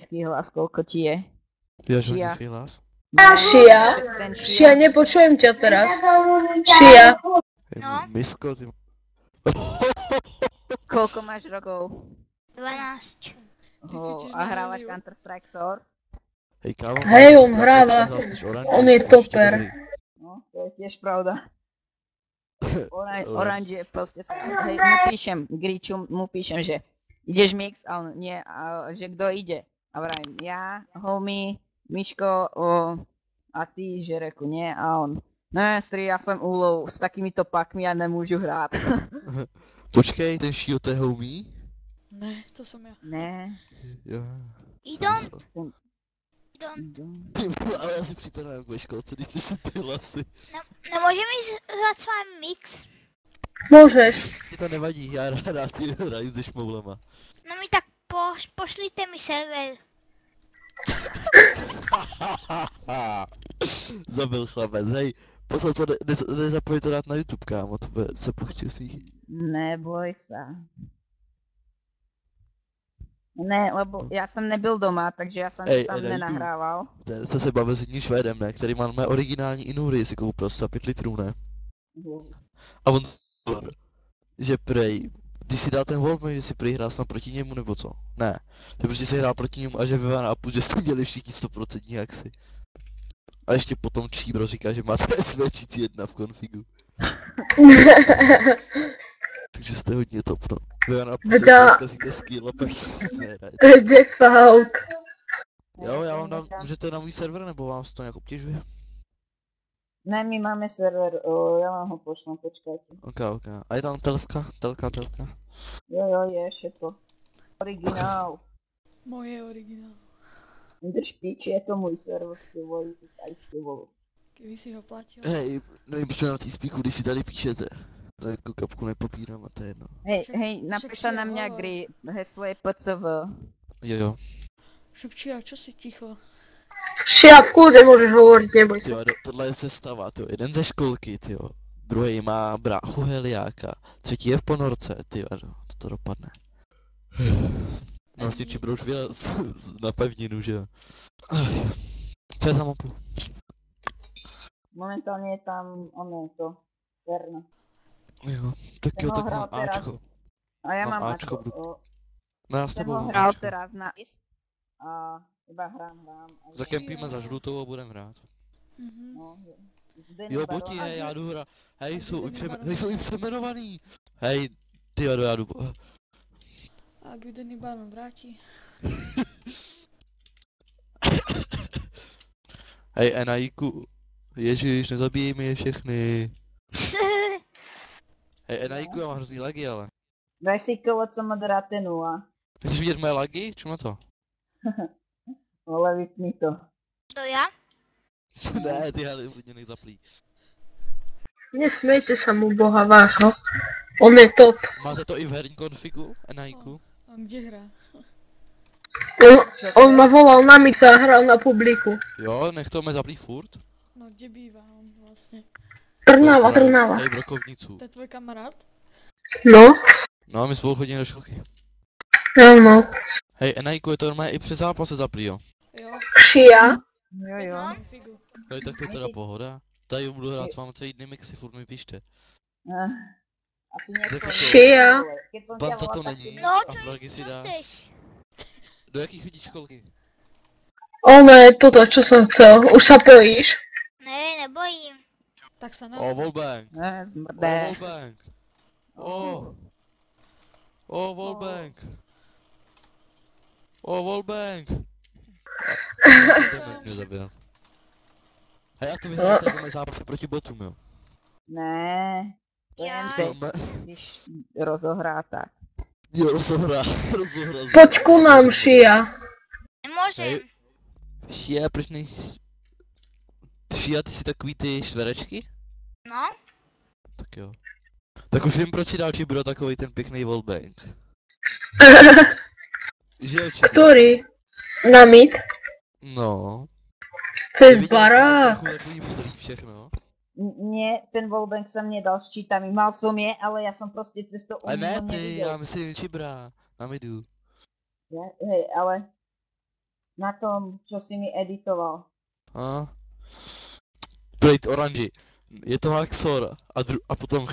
nízky hlas, koľko ti je? Ty máš Šia. nízky hlas? Šia? Ten Šia, nepočujem ťa teraz. Šia. No. Misko, ty... Koľko máš rokov? 12. A hrávaš Counter-Strike Source? Hej, kámo, Hej, on hráva. On je toper. No, to je tiež pravda. Orange je proste sa... Hej, mu píšem, Griču, mu píšem, že ideš mix, a on nie, a že kto ide? A vravím, ja, homie, Miško, a ty, že reku, nie? A on, ne, stri, ja som úlov, s takýmito pakmi ja nemôžu hrát. Počkej, ten Shio, to je homie? Ne, to som ja. Ne. Jo. Don't. Ale já si připadám jako ve školce, když slyším ty hlasy. Nemůže mi zahrát s vámi mix? Môžeš. Mně to nevadí, já rád hraju se šmoulema. No mi tak pošlite mi server. Zabil chlapec, hej, potom to nezapojď to dát na YouTube, kámo, to bude se pochčil svých. Neboj sa. Ne, lebo ja som nebyl doma, takže ja som tam nenahrával. Ten se bavil s jedním Švédem, ne, který má mé originální Inury, si koupil za 5 litrů, ne? A on že prej, když si dal ten Wolfman, že si prej hrál snad proti němu, nebo co? Ne, že prostě si hrál proti němu a že ve Vanapu, že jste měli všichni 100% axy. A ještě potom Číbro říká, že máte SV31 v konfigu. Takže jste hodně top, no. Ve Vanapu se zkazíte skill a pak nic nehrajete. Default. Jo, já vám dám, můžete na můj server, nebo vám to nějak obtěžuje? Ne, my máme server, ja vám ho pošlem, počkajte. Ok. A je tam telka? Jo, je všetko. Originál. Moje originál. Drž piči, je to můj server, ste voli, aj ste voli. Keby si ho platil. Hej, nevím, proč na tý spíku, když si tady píšete. To jako kapku nepopírám a to je jedno. Hej, napíša na mňa Gry, heslo je PCV. Jo. Však čia, čo si ticho? Šia, v kľude môžeš hovoriť, neboj sa. Tyjo, tohle je sestava, tyjo, jeden ze školky, tyjo. Druhý má bráchu Heliáka, třetí je v ponorce, tyjo, to dopadne. No s tím Čibro už vylez na pevninu, že jo. Co je za mapu? Momentálne je tam, to, Verno. Jo, tak jo, tak mám Ačko. A ja mám Ačko. No já s tebou mám hral Ačko. teraz na a iba hrám. Zakempíme za žlutou a budem hrát. No, jo, boti, hej, já jdu hrát. Hej, jsou i přemenovaný. Hej, ty já jdu. A kdy Denny Baron vrátí? Hej, Enajíku. Ježiš, nezabíjej mi je všechny. Hej, Enajíku, já mám hrozný lagy, ale. Daj si kolo, co moderáte 0. Chceš vidět moje lagy? Čum na to? Ale vypni to. To ja? Ne, ty ale klidně nech zaplý. Nesmejte sa mu boha vášho. On je top. Máte to i v herní konfigu, Enajíku? A kde hrá? On ma volal na mix a hral na publiku. Jo, nech to mě zaplý furt. No kde bývá on vlastně? Trnava. Hej, Brokovnicu. To je tvoj kamarád? No. No, my spolu chodíme do školky. Áno. Hej, Enajíku, je to normálně i přes zápase zaplý, jo? Jo. Šia. Jo. Hej, tak to je teda pohoda. Tady budu hrát s vámi celý dny mixy, furt mi píšte. Asi něco. Šia. Banca to není No, a flagy si dá. chceš? Do jaký chodí školky? Ono toto, čo som chcel. Už sa bojíš? Ne, nebojím. Tak sa O, Wallbang. Ne, zmrdé. Wallbang. Wallbang. Wallbang. Mě zabil. Hej, a to vyhráte mé zápasy proti botům, jo? Ne. To jen teď, když rozohrá tak. Jo, rozohrá. Poď ku nám, Šia. Nemôžem. Šia, proč nejsi... Šia, ty si takový ty šverečky? No? Tak jo. Tak už vím, proč si dal Čibro takový ten pěkný wallbang. Že jo, Čibro? Ktorý? Na mid? No. To je barák. Takový modrý všechno. Nie, ten wallbang som nedal s cheatami, mal som je, ale ja som proste cez to A ne ty, já myslím Čibra, na midu. Hej, ale Na tom, čo si mi editoval. A? Plate oranži. Je to Haxor a potom